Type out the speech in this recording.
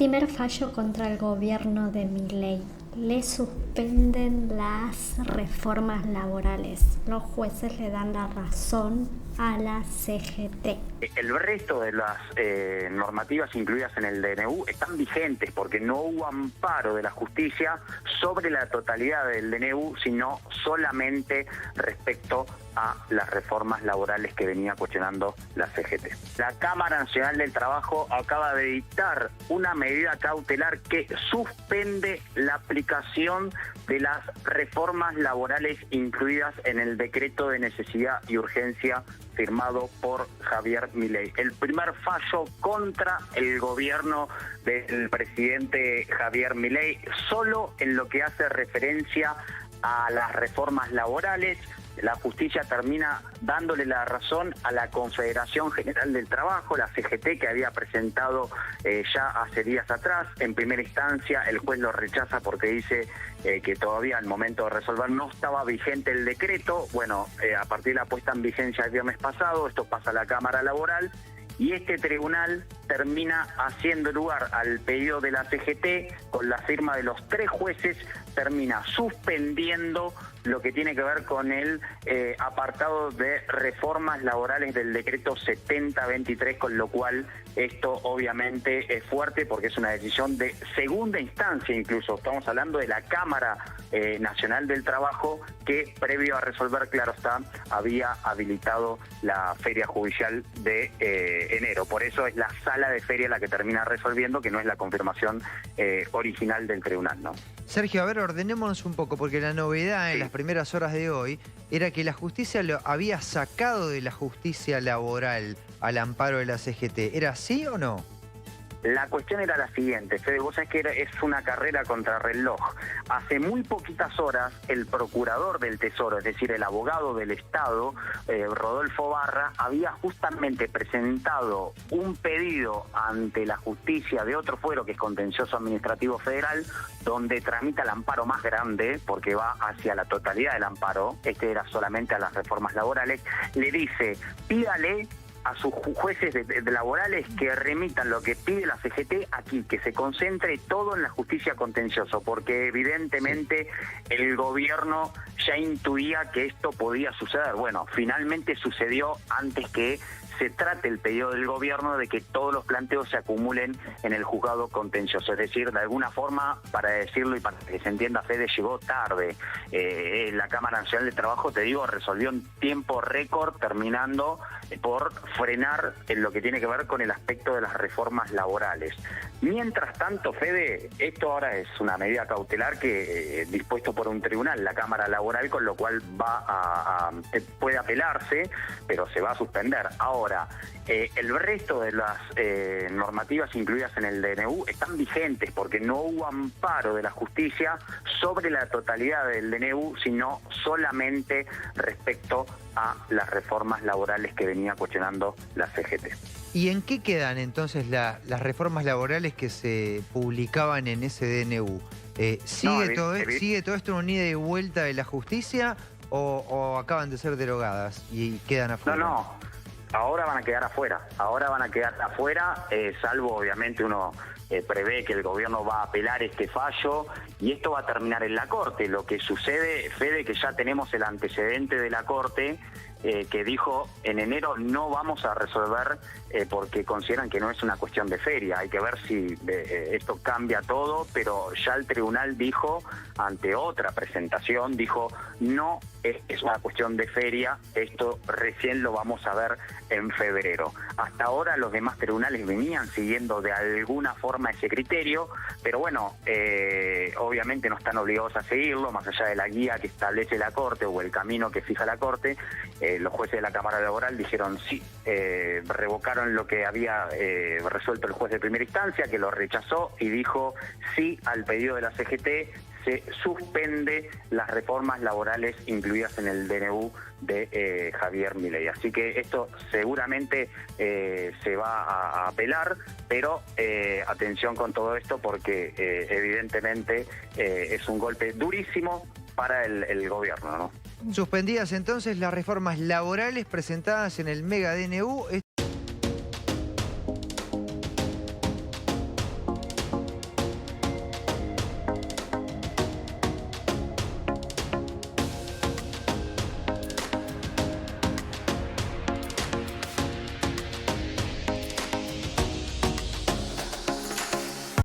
primer fallo contra el gobierno de Milei. Le suspenden las reformas laborales. Los jueces le dan la razón a la CGT. El resto de las normativas incluidas en el DNU están vigentes porque no hubo amparo de la justicia sobre la totalidad del DNU, sino solamente respecto a las reformas laborales que venía cuestionando la CGT. La Cámara Nacional del Trabajo acaba de dictar una medida cautelar que suspende la aplicación de las reformas laborales incluidas en el decreto de necesidad y urgencia firmado por Javier Milei. El primer fallo contra el gobierno del presidente Javier Milei, solo en lo que hace referencia a las reformas laborales. La justicia termina dándole la razón a la Confederación General del Trabajo, la CGT, que había presentado ya hace días atrás. En primera instancia el juez lo rechaza porque dice que todavía al momento de resolver no estaba vigente el decreto. Bueno, a partir de la puesta en vigencia el viernes pasado, esto pasa a la Cámara Laboral y este tribunal termina haciendo lugar al pedido de la CGT con la firma de los 3 jueces, termina suspendiendo lo que tiene que ver con el apartado de reformas laborales del decreto 7023, con lo cual esto obviamente es fuerte porque es una decisión de segunda instancia, incluso estamos hablando de la Cámara Nacional del Trabajo, que previo a resolver, claro está, había habilitado la feria judicial de enero. Por eso es la sala de feria la que termina resolviendo, que no es la confirmación original del tribunal, ¿no? Sergio, a ver, ordenémonos un poco, porque la novedad en las primeras horas de hoy era que la justicia lo había sacado de la justicia laboral al amparo de la CGT. ¿Era así o no? La cuestión era la siguiente, Fede, vos sabés que es una carrera contra reloj. Hace muy poquitas horas el procurador del Tesoro, es decir, el abogado del Estado, Rodolfo Barra, había justamente presentado un pedido ante la justicia de otro fuero, que es Contencioso Administrativo Federal, donde tramita el amparo más grande, porque va hacia la totalidad del amparo. Este era solamente a las reformas laborales. Le dice, pídale a sus jueces de laborales que remitan lo que pide la CGT aquí, que se concentre todo en la justicia contencioso, porque evidentemente el gobierno ya intuía que esto podía suceder. Bueno, finalmente sucedió antes que se trate el pedido del gobierno de que todos los planteos se acumulen en el juzgado contencioso. Es decir, de alguna forma, para decirlo y para que se entienda, Fede, llegó tarde. La Cámara Nacional de Trabajo, te digo, resolvió en tiempo récord, terminando por frenar en lo que tiene que ver con el aspecto de las reformas laborales. Mientras tanto, Fede, esto ahora es una medida cautelar que dispuesto por un tribunal, la Cámara Laboral, con lo cual puede apelarse, pero se va a suspender. Ahora, el resto de las normativas incluidas en el DNU están vigentes porque no hubo amparo de la justicia sobre la totalidad del DNU, sino solamente respecto a las reformas laborales que venía cuestionando la CGT. ¿Y en qué quedan entonces las reformas laborales que se publicaban en ese DNU? ¿Sigue todo esto en un ida y vuelta de la justicia o acaban de ser derogadas y quedan afuera? No. Ahora van a quedar afuera, salvo obviamente uno prevé que el gobierno va a apelar este fallo y esto va a terminar en la Corte. Lo que sucede, Fede, que ya tenemos el antecedente de la Corte, que dijo en enero no vamos a resolver porque consideran que no es una cuestión de feria. Hay que ver si esto cambia todo, pero ya el tribunal dijo, ante otra presentación, dijo no es una cuestión de feria, esto recién lo vamos a ver en febrero. Hasta ahora los demás tribunales venían siguiendo de alguna forma ese criterio, pero bueno, obviamente no están obligados a seguirlo, más allá de la guía que establece la Corte o el camino que fija la Corte. Los jueces de la Cámara Laboral dijeron sí, revocaron lo que había resuelto el juez de primera instancia, que lo rechazó, y dijo sí al pedido de la CGT, se suspende las reformas laborales incluidas en el DNU de Javier Milei. Así que esto seguramente se va a apelar, pero atención con todo esto porque evidentemente es un golpe durísimo para el gobierno, ¿no? Suspendidas entonces las reformas laborales presentadas en el Mega DNU.